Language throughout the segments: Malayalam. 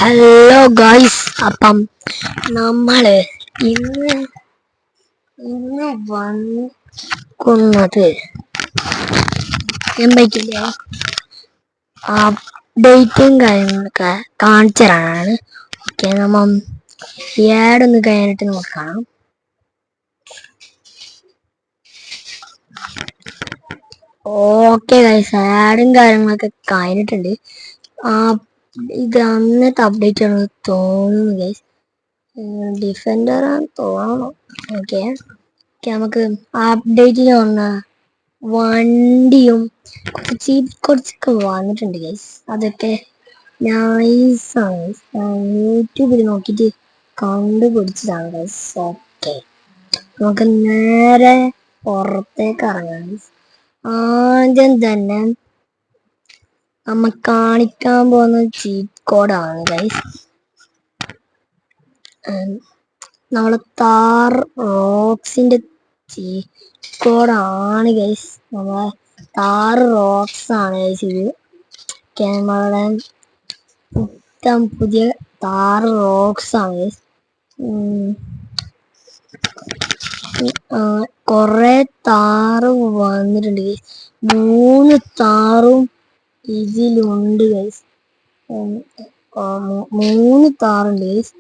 ഹലോ ഗായ്സ്, അപ്പം നമ്മള് ഇന്ന് ഇന്ന് വന്നത് എന്തൊക്കെയില്ലേ അപ്ഡേറ്റും കാര്യങ്ങളൊക്കെ കാണിച്ചു തരാനാണ്. ഓക്കെ, നമ്മ ഒന്ന് കഴിഞ്ഞിട്ട് നോക്കാം. ഓക്കെ ഗൈസ്, ആഡും കാര്യങ്ങളൊക്കെ കഴിഞ്ഞിട്ടുണ്ട്. ഇത് അന്നത്തെ അപ്ഡേറ്റ് ആണ് തോന്നുന്നു ഗൈസ്. ഡിഫൻഡർ ആണെന്ന് തോന്നണം. ഓക്കെ, നമുക്ക് അപ്ഡേറ്റിന് വന്ന വണ്ടിയും കുറച്ചൊക്കെ വന്നിട്ടുണ്ട് ഗൈസ്. അതൊക്കെ നൈസാണ്. യൂട്യൂബിൽ നോക്കിയിട്ട് കണ്ടുപിടിച്ചതാണ് ഗൈസ്. ഓക്കെ, നമുക്ക് നേരെ പുറത്തേക്ക് ഇറങ്ങാം ഗൈസ്. ആദ്യം തന്നെ നമ്മ കാണിക്കാൻ പോകുന്ന ചീറ്റ് കോഡാണ് ഗൈസ്. നമ്മളെ താർ റോക്സിന്റെ ചീറ്റ് കോഡാണ് ഗൈസ്. നമ്മളെ താർ റോക്സ് ആണ് ഗൈസ്. ഇത് നമ്മളുടെ പുതിയ താർ റോക്സ് ആണ് ഗൈസ്. കൊറേ താറ് വന്നിട്ടുണ്ട് ഗൈസ്. 3 താറും ഇതിലുണ്ട് ഗൈസ്. 3 താറുണ്ട് ഗൈസ്.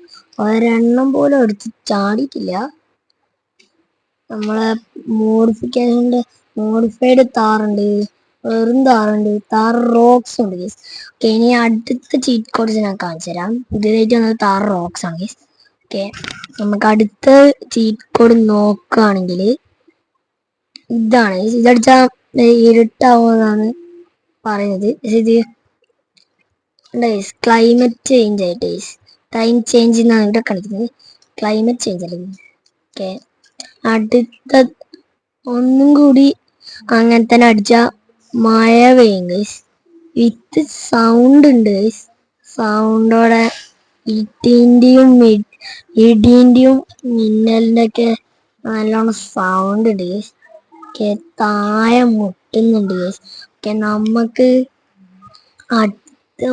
ഒരെണ്ണം പോലും എടുത്ത് ചാടിയിട്ടില്ല. നമ്മളെ മോഡിഫൈഡ് താറുണ്ട്, വെറും താറുണ്ട്, താർ റോക്സ് ഉണ്ട് ഗൈസ്. ഓക്കെ, ഇനി അടുത്ത ചീറ്റ് കോഡ്സ് ഞാൻ കാണിച്ചു തരാം. പുതിയതായിട്ട് വന്നത് താർ റോക്സ് ആണ് ഗൈസ്. ഓക്കെ, നമുക്ക് അടുത്ത ചീറ്റ് കോഡ് നോക്കുകയാണെങ്കിൽ ഇതാണ്. ഇതടിച്ചാൽ ഇരുട്ടാവുമെന്നാണ് പറയുന്നത്. ഇത് ക്ലൈമറ്റ് ചേഞ്ച് ആയിട്ട് ടൈം ചേഞ്ച് എന്നാണ് ഇവിടെ കളിക്കുന്നത്. ക്ലൈമറ്റ് ചേഞ്ച് അല്ലേ. ഓക്കെ, അടുത്ത ഒന്നും കൂടി അങ്ങനെ തന്നെ അടിച്ചാൽ മഴ പെയ്യും ഗൈസ്. വിത്ത് സൗണ്ട് ഉണ്ട് ഗൈസ്. സൗണ്ടോടെ ഇടീന്റെയും മിന്നലിന്റെ ഒക്കെ നല്ലോണം സൗണ്ട് ഉണ്ട് ഗൈസ്. ഓക്കെ, താഴെ മുട്ടുന്നുണ്ട് ഗൈസ്. ഓക്കെ, നമുക്ക്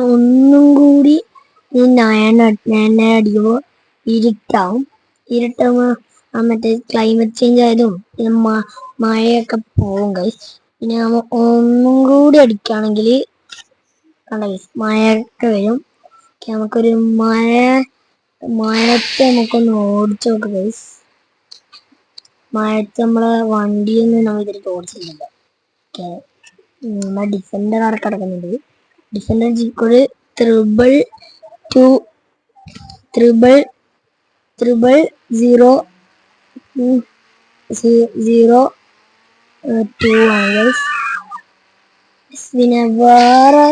ഒന്നും കൂടി അടിക്കുമ്പോൾ ഇരുട്ടാവുമ്പോൾ മറ്റേ ക്ലൈമറ്റ് ചേഞ്ച് ആയതും പിന്നെ മഴയൊക്കെ പോകും ഗൈസ്. പിന്നെ നമ്മൾ ഒന്നും കൂടി അടിക്കുകയാണെങ്കിൽ മഴയൊക്കെ വരും. നമുക്കൊരു മഴയത്ത് നമുക്കൊന്ന് ഓടിച്ചു നോക്കാം ഗൈസ്. മഴയത്ത് നമ്മളെ വണ്ടിയൊന്നും നമ്മൾ ഇതിലേക്ക് ഓടിച്ചില്ല. ഓക്കെ, നമ്മളെ ഡിഫൻഡർ അവിടെ കിടക്കുന്നുണ്ട്. ഡിഫൻഡർ ജിക്കോട് 002 ആണ് ഗൈസ്. പിന്നെ വേറെ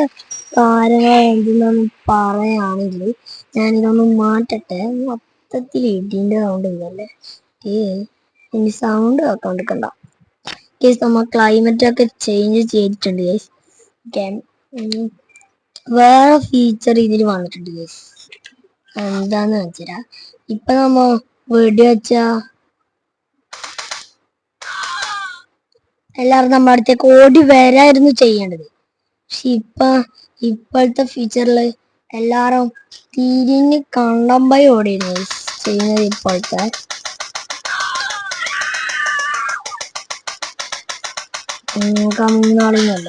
കാര്യങ്ങൾ എന്തെന്നൊന്നും പറയുകയാണെങ്കിൽ ഞാനിതൊന്നും മാറ്റട്ടെ. മൊത്തത്തിൽ ഇടിന്റെ സൗണ്ട് ഇല്ലല്ലേ. ഇനി സൗണ്ട് കേട്ടോണ്ടിരിക്കണ്ട ഗൈസ്. നമ്മൾ ക്ലൈമറ്റ് ഒക്കെ ചേഞ്ച് ചെയ്തിട്ടുണ്ട് ഗൈസ്. ഓക്കെ, വേറെ ഫീച്ചർ ഇതിൽ വന്നിട്ടുണ്ട് ഗൈസ്. എന്താന്ന് വെച്ചാ ഇപ്പൊ നമ്മ വെടിവെച്ച എല്ലാവരും നമ്മുടെ അടുത്തേക്ക് ഓടി വരായിരുന്നു ചെയ്യേണ്ടത്. പക്ഷെ ഇപ്പോഴത്തെ ഫീച്ചറില് എല്ലാരും തിരിഞ്ഞ് കണ്ടമ്പായി ഓടിയിരുന്നു ചെയ്യുന്നത്. ഇപ്പോഴത്തെ കമ്മിങ്ങാളിന്നല്ല.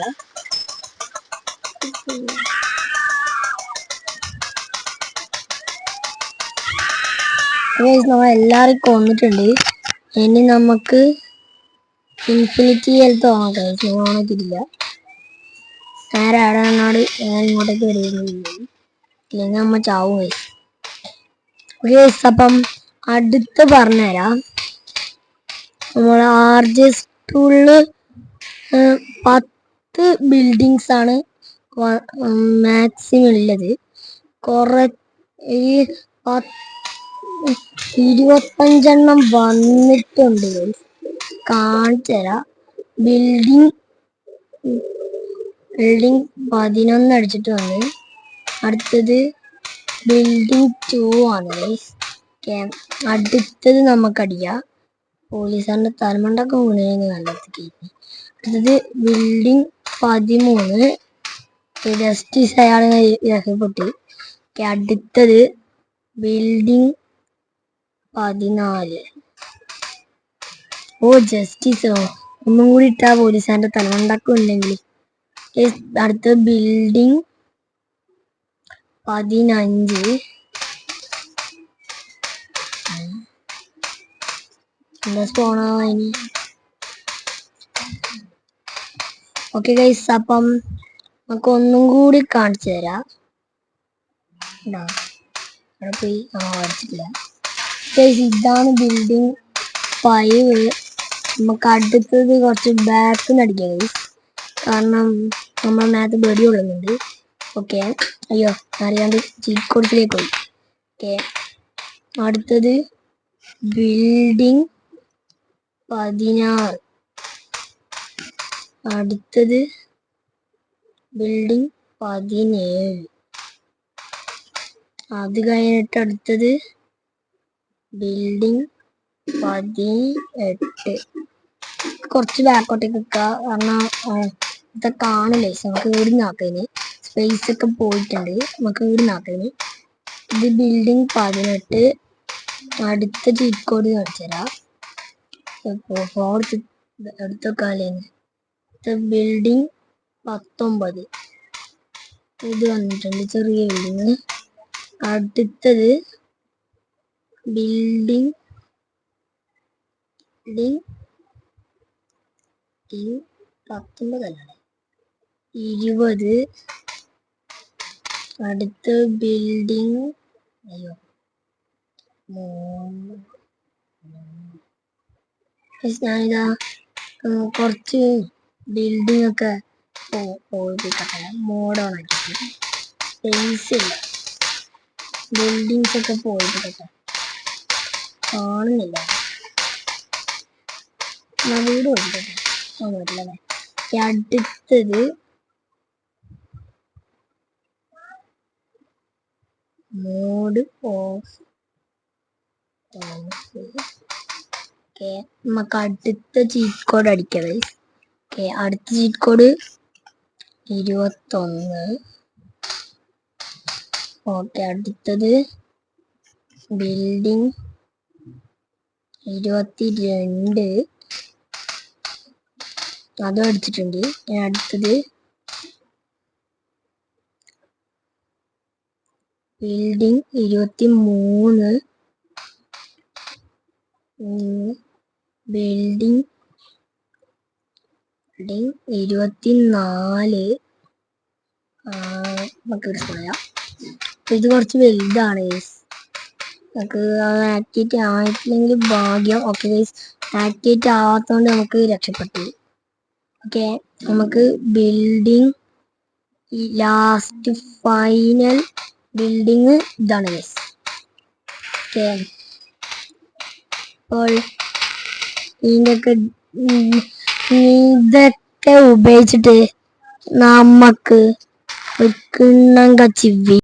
നമ്മൾ എല്ലാരും കൊന്നിട്ടുണ്ട്. ഇനി നമുക്ക് ഇൻഫിനിറ്റി ഹെൽത്ത് വാങ്ങാം. ഓണത്തില്ല നേരെ ആടാനാട് ഞാൻ ഇങ്ങോട്ടേക്ക് വരികയില്ലെങ്കിൽ നമ്മ ചാവും ഗൈസ്. അപ്പം അടുത്ത് പറഞ്ഞുതരാം. നമ്മളെ ആർജസ്റ്റുള്ള് 10 ബിൽഡിങ്സ് ആണ് മാക്സിമം ഉള്ളത്. ഈ 25 വന്നിട്ടുണ്ട്. കാണിച്ചു തരാം. ബിൽഡിങ് 11 അടിച്ചിട്ട് വന്ന്. അടുത്തത് ബിൽഡിങ് 2 ആണ് ഗൈസ്. അടുത്തത് നമുക്കടിക്കാം. പോലീസുകാരന്റെ തലമണ്ടൊക്കെ വീണേന്ന് കണ്ടെത്തി. അടുത്തത് ബിൽഡിങ് 13. ജസ്റ്റിസ് അയാളെ രക്ഷപ്പെട്ടു. അടുത്തത് ബിൽഡിംഗ് 14. ഓ ജസ്റ്റിസോ, ഒന്നും കൂടി ഇട്ടാ പോലീസുകാരന്റെ തലമുണ്ടാക്കുന്നില്ലെങ്കിൽ. അടുത്ത ബിൽഡിംഗ് 15. എന്താ സ്പോണാവാ ഇനി? ഓക്കെ ഗൈസ്, അപ്പം നമുക്ക് ഒന്നും കൂടി കാണിച്ചു തരാം. അവിടെ പോയി അടിച്ചിട്ടില്ല ഗൈസ്. ഇതാണ് ബിൽഡിംഗ് 5. നമുക്ക് അടുത്തത് കുറച്ച് ബാക്ക് നിന്ന് അടിക്കാം ഗൈസ്, കാരണം നമ്മൾ മേത്ത് ബെടി കൊള്ളുന്നുണ്ട്. ഓക്കെ, അയ്യോ അറിയാണ്ട് ചീറ്റ് കോഡ്സിലേക്ക് പോയി. ഓക്കെ, അടുത്തത് ബിൽഡിംഗ് 16. അടുത്തത് ബിൽഡിംഗ് 17. അത് കഴിഞ്ഞിട്ട് അടുത്തത് ബിൽഡിംഗ് 18. കുറച്ച് ബാക്കോട്ടേക്ക് വെക്കുക, കാരണം ഇതൊക്കെ കാണില്ലേ. നമുക്ക് ഇവിടെ നാക്കതിന് സ്പേസ് ഒക്കെ പോയിട്ടുണ്ട്. നമുക്ക് ഇവിടെ നാക്കതിന് ഇത് ബിൽഡിംഗ് 18. അടുത്ത ചീറ്റ് കോഡ് കാണിച്ചു തരാം. അടുത്ത കാലേന്ന് ബിൽഡിംഗ് 19. ഇത് വന്നിട്ടുണ്ട്, ചെറിയ ബിൽഡിങ്. അടുത്തത് ബിൽഡിംഗ് 19 അല്ലാതെ 20. അടുത്ത ബിൽഡിംഗ് ഞാനിതാ കുറച്ച് ബിൽഡിംഗ് ഒക്കെ പോയിപ്പിക്കട്ടെ. മോഡ് ഓൺ ആക്കിയിട്ട് സ്പേസ് ഇല്ല, ബിൽഡിങ്സ് ഒക്കെ പോയിപ്പിക്കട്ടെ. കാണുന്നില്ല, വീട് പോയിപ്പിക്കട്ടെ. പറ്റില്ലല്ലേ. അടുത്തത് മോഡ് ഓഫ്. ഓക്കെ, നമുക്ക് അടുത്ത ചീറ്റ് കോഡ് അടിക്കാം. ഓക്കെ, അടുത്ത ചീറ്റ് കോഡ് 21. ഓക്കെ, അടുത്തത് ബിൽഡിംഗ് 22. അതും അടിച്ചിട്ടുണ്ട്. അടുത്തത് ബിൽഡിംഗ് 23. ബിൽഡിംഗ് 24. നമുക്ക് പറയാം. ഇത് കുറച്ച് വലുതാണ് ഗൈസ്, നമുക്ക് ആക്ടിവേറ്റ് ആയിട്ടില്ലെങ്കിൽ ഭാഗ്യം. ഓക്കെ ഗൈസ്, ആക്ടിവേറ്റ് ആവാത്തതുകൊണ്ട് നമുക്ക് രക്ഷപ്പെട്ടു. ഓക്കെ, നമുക്ക് ബിൽഡിംഗ് ലാസ്റ്റ് ഫൈനൽ ബിൽഡിംഗ് ഇതാണ് ഗൈസ്. ഓക്കെ, അപ്പോൾ ഇതൊക്കെ ഉപയോഗിച്ചിട്ട് നമുക്ക് ഒരു കിണ്ണം കച്ചി